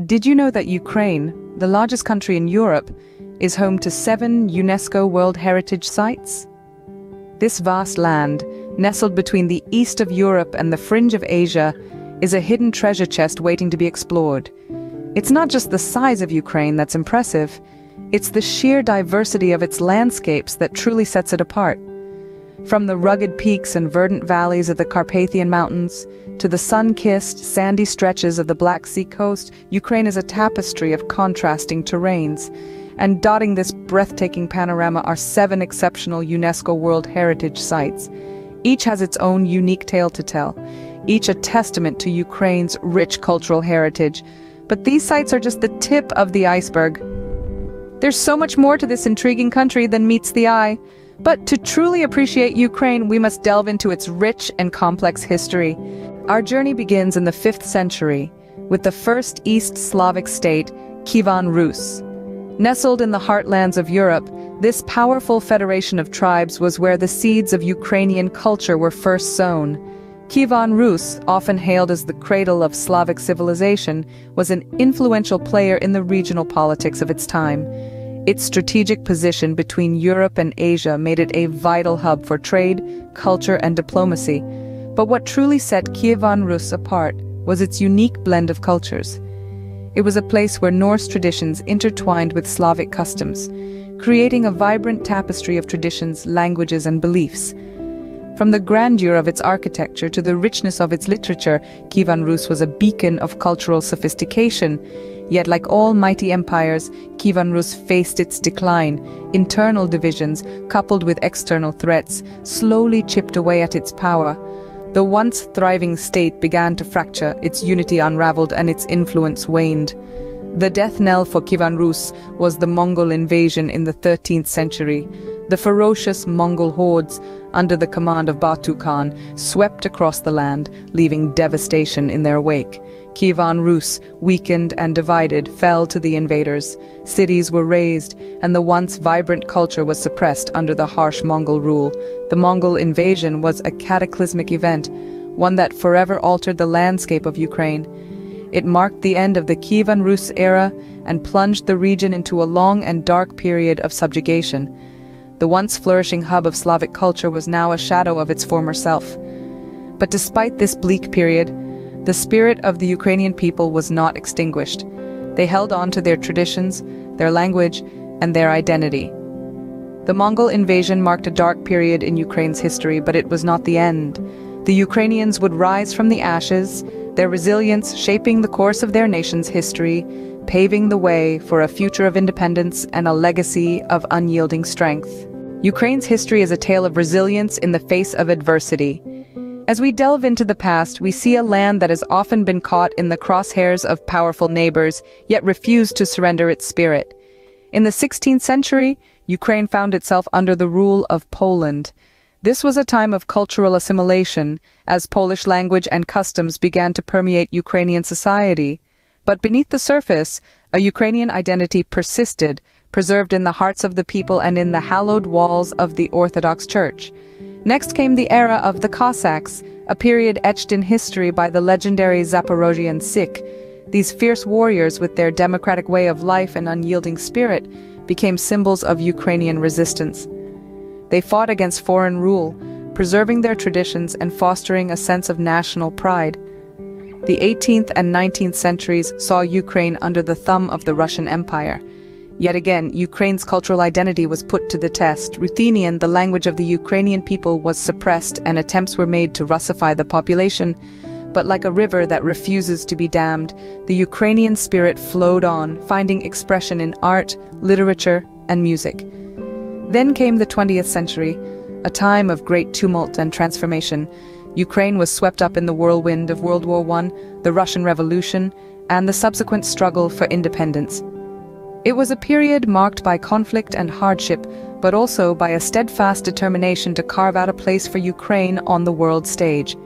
Did you know that Ukraine, the largest country in Europe, is home to 7 UNESCO World Heritage Sites? This vast land, nestled between the east of Europe and the fringe of Asia, is a hidden treasure chest waiting to be explored. It's not just the size of Ukraine that's impressive, it's the sheer diversity of its landscapes that truly sets it apart. From the rugged peaks and verdant valleys of the Carpathian Mountains to the sun-kissed, sandy stretches of the Black Sea coast, Ukraine is a tapestry of contrasting terrains. And dotting this breathtaking panorama are 7 exceptional UNESCO World Heritage Sites. Each has its own unique tale to tell, each a testament to Ukraine's rich cultural heritage. But these sites are just the tip of the iceberg. There's so much more to this intriguing country than meets the eye. But to truly appreciate Ukraine, we must delve into its rich and complex history. Our journey begins in the 5th century, with the first East Slavic state, Kievan Rus. Nestled in the heartlands of Europe, this powerful federation of tribes was where the seeds of Ukrainian culture were first sown. Kievan Rus, often hailed as the cradle of Slavic civilization, was an influential player in the regional politics of its time. Its strategic position between Europe and Asia made it a vital hub for trade, culture, and diplomacy. But what truly set Kievan Rus apart was its unique blend of cultures. It was a place where Norse traditions intertwined with Slavic customs, creating a vibrant tapestry of traditions, languages, and beliefs. From the grandeur of its architecture to the richness of its literature, Kievan Rus was a beacon of cultural sophistication. Yet, like all mighty empires, Kievan Rus faced its decline. Internal divisions, coupled with external threats, slowly chipped away at its power. The once thriving state began to fracture, its unity unraveled, and its influence waned. The death knell for Kievan Rus was the Mongol invasion in the 13th century. The ferocious Mongol hordes, under the command of Batu Khan, swept across the land, leaving devastation in their wake. Kievan Rus, weakened and divided, fell to the invaders. Cities were razed, and the once vibrant culture was suppressed under the harsh Mongol rule. The Mongol invasion was a cataclysmic event, one that forever altered the landscape of Ukraine. It marked the end of the Kievan Rus era and plunged the region into a long and dark period of subjugation. The once flourishing hub of Slavic culture was now a shadow of its former self. But despite this bleak period, the spirit of the Ukrainian people was not extinguished. They held on to their traditions, their language, and their identity. The Mongol invasion marked a dark period in Ukraine's history, but it was not the end. The Ukrainians would rise from the ashes, their resilience shaping the course of their nation's history, paving the way for a future of independence and a legacy of unyielding strength. Ukraine's history is a tale of resilience in the face of adversity. As we delve into the past, we see a land that has often been caught in the crosshairs of powerful neighbors, yet refused to surrender its spirit. In the 16th century, Ukraine found itself under the rule of Poland. This was a time of cultural assimilation, as Polish language and customs began to permeate Ukrainian society. But beneath the surface, a Ukrainian identity persisted, preserved in the hearts of the people and in the hallowed walls of the Orthodox Church. Next came the era of the Cossacks, a period etched in history by the legendary Zaporozhian Sikh. These fierce warriors, with their democratic way of life and unyielding spirit, became symbols of Ukrainian resistance. They fought against foreign rule, preserving their traditions and fostering a sense of national pride. The 18th and 19th centuries saw Ukraine under the thumb of the Russian Empire. Yet again, Ukraine's cultural identity was put to the test. Ruthenian, the language of the Ukrainian people, was suppressed and attempts were made to Russify the population. But like a river that refuses to be dammed, the Ukrainian spirit flowed on, finding expression in art, literature, and music. Then came the 20th century, a time of great tumult and transformation. Ukraine was swept up in the whirlwind of World War I, the Russian Revolution, and the subsequent struggle for independence. It was a period marked by conflict and hardship, but also by a steadfast determination to carve out a place for Ukraine on the world stage.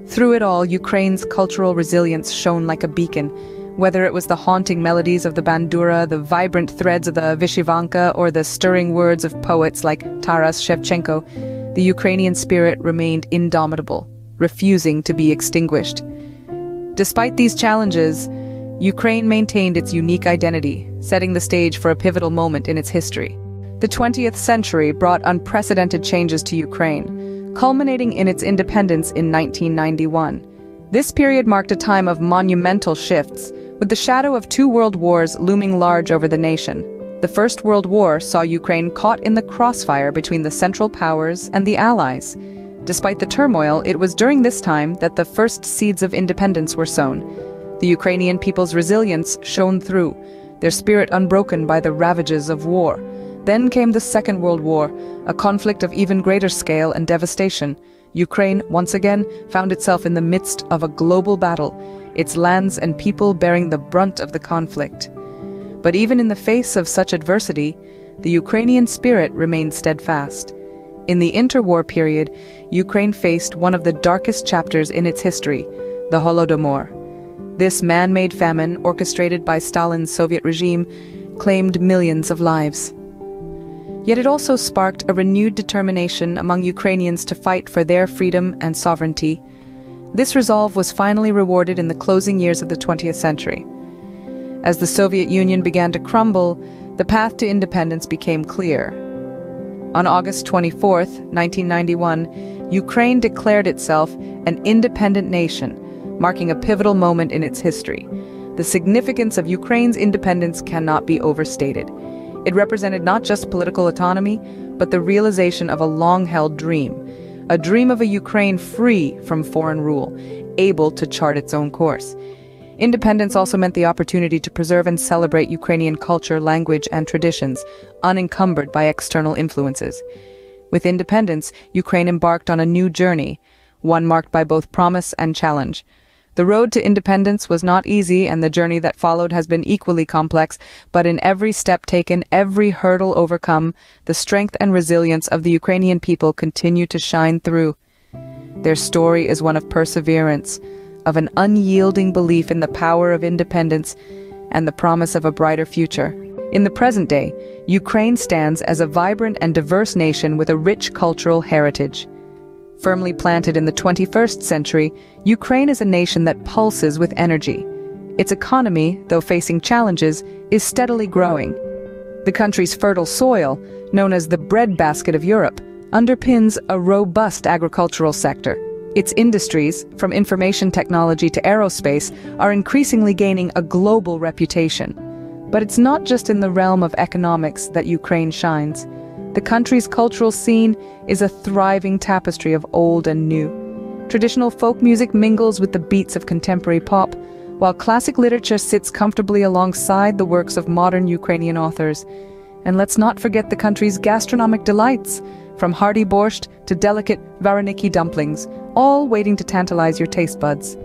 Through it all, Ukraine's cultural resilience shone like a beacon. Whether it was the haunting melodies of the bandura, the vibrant threads of the vyshyvanka, or the stirring words of poets like Taras Shevchenko, the Ukrainian spirit remained indomitable, refusing to be extinguished. Despite these challenges, Ukraine maintained its unique identity, setting the stage for a pivotal moment in its history. The 20th century brought unprecedented changes to Ukraine, culminating in its independence in 1991. This period marked a time of monumental shifts, with the shadow of two world wars looming large over the nation. The First World War saw Ukraine caught in the crossfire between the Central Powers and the Allies. Despite the turmoil, it was during this time that the first seeds of independence were sown. The Ukrainian people's resilience shone through, their spirit unbroken by the ravages of war. Then came the Second World War, a conflict of even greater scale and devastation. Ukraine, once again, found itself in the midst of a global battle, its lands and people bearing the brunt of the conflict. But even in the face of such adversity, the Ukrainian spirit remained steadfast. In the interwar period, Ukraine faced one of the darkest chapters in its history, the Holodomor. This man-made famine, orchestrated by Stalin's Soviet regime, claimed millions of lives. Yet it also sparked a renewed determination among Ukrainians to fight for their freedom and sovereignty. This resolve was finally rewarded in the closing years of the 20th century. As the Soviet Union began to crumble, the path to independence became clear. On August 24, 1991, Ukraine declared itself an independent nation, marking a pivotal moment in its history. The significance of Ukraine's independence cannot be overstated. It represented not just political autonomy, but the realization of a long-held dream. A dream of a Ukraine free from foreign rule, able to chart its own course. Independence also meant the opportunity to preserve and celebrate Ukrainian culture, language, and traditions, unencumbered by external influences. With independence, Ukraine embarked on a new journey, one marked by both promise and challenge. The road to independence was not easy, and the journey that followed has been equally complex, but in every step taken, every hurdle overcome, the strength and resilience of the Ukrainian people continue to shine through. Their story is one of perseverance, of an unyielding belief in the power of independence and the promise of a brighter future. In the present day, Ukraine stands as a vibrant and diverse nation with a rich cultural heritage. Firmly planted in the 21st century, Ukraine is a nation that pulses with energy. Its economy, though facing challenges, is steadily growing. The country's fertile soil, known as the breadbasket of Europe, underpins a robust agricultural sector. Its industries, from information technology to aerospace, are increasingly gaining a global reputation. But it's not just in the realm of economics that Ukraine shines. The country's cultural scene is a thriving tapestry of old and new. Traditional folk music mingles with the beats of contemporary pop, while classic literature sits comfortably alongside the works of modern Ukrainian authors. And let's not forget the country's gastronomic delights, from hearty borscht to delicate vareniki dumplings, all waiting to tantalize your taste buds.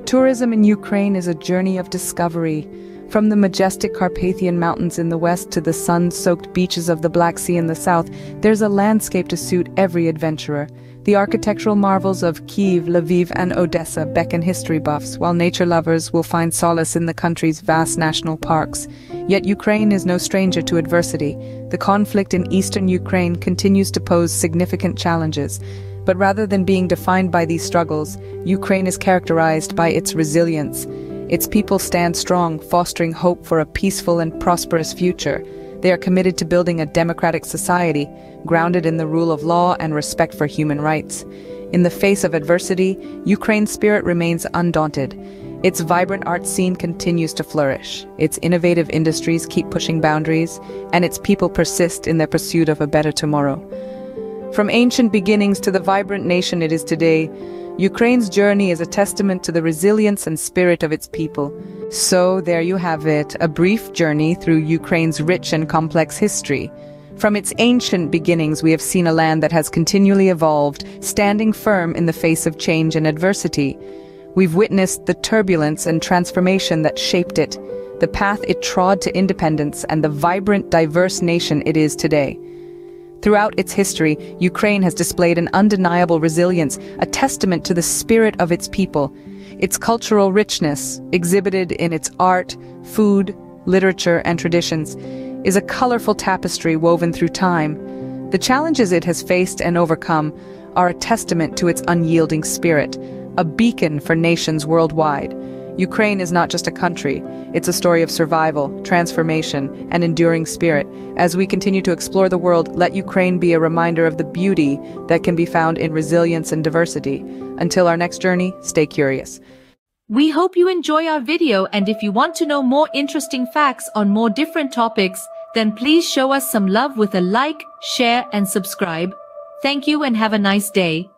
Tourism in Ukraine is a journey of discovery. From the majestic Carpathian Mountains in the west to the sun-soaked beaches of the Black Sea in the south, there's a landscape to suit every adventurer. The architectural marvels of Kiev, Lviv, and Odessa beckon history buffs, while nature lovers will find solace in the country's vast national parks. Yet Ukraine is no stranger to adversity. The conflict in eastern Ukraine continues to pose significant challenges. But rather than being defined by these struggles, Ukraine is characterized by its resilience. Its people stand strong, fostering hope for a peaceful and prosperous future. They are committed to building a democratic society, grounded in the rule of law and respect for human rights. In the face of adversity, Ukraine's spirit remains undaunted. Its vibrant art scene continues to flourish. Its innovative industries keep pushing boundaries, and its people persist in their pursuit of a better tomorrow. From ancient beginnings to the vibrant nation it is today, Ukraine's journey is a testament to the resilience and spirit of its people. So there you have it, a brief journey through Ukraine's rich and complex history. From its ancient beginnings, we have seen a land that has continually evolved, standing firm in the face of change and adversity. We've witnessed the turbulence and transformation that shaped it, the path it trod to independence, and the vibrant, diverse nation it is today. Throughout its history, Ukraine has displayed an undeniable resilience, a testament to the spirit of its people. Its cultural richness, exhibited in its art, food, literature, and traditions, is a colorful tapestry woven through time. The challenges it has faced and overcome are a testament to its unyielding spirit, a beacon for nations worldwide. Ukraine is not just a country, it's a story of survival, transformation, and enduring spirit. As we continue to explore the world, let Ukraine be a reminder of the beauty that can be found in resilience and diversity. Until our next journey, stay curious. We hope you enjoy our video, and if you want to know more interesting facts on more different topics, then please show us some love with a like, share and subscribe. Thank you and have a nice day.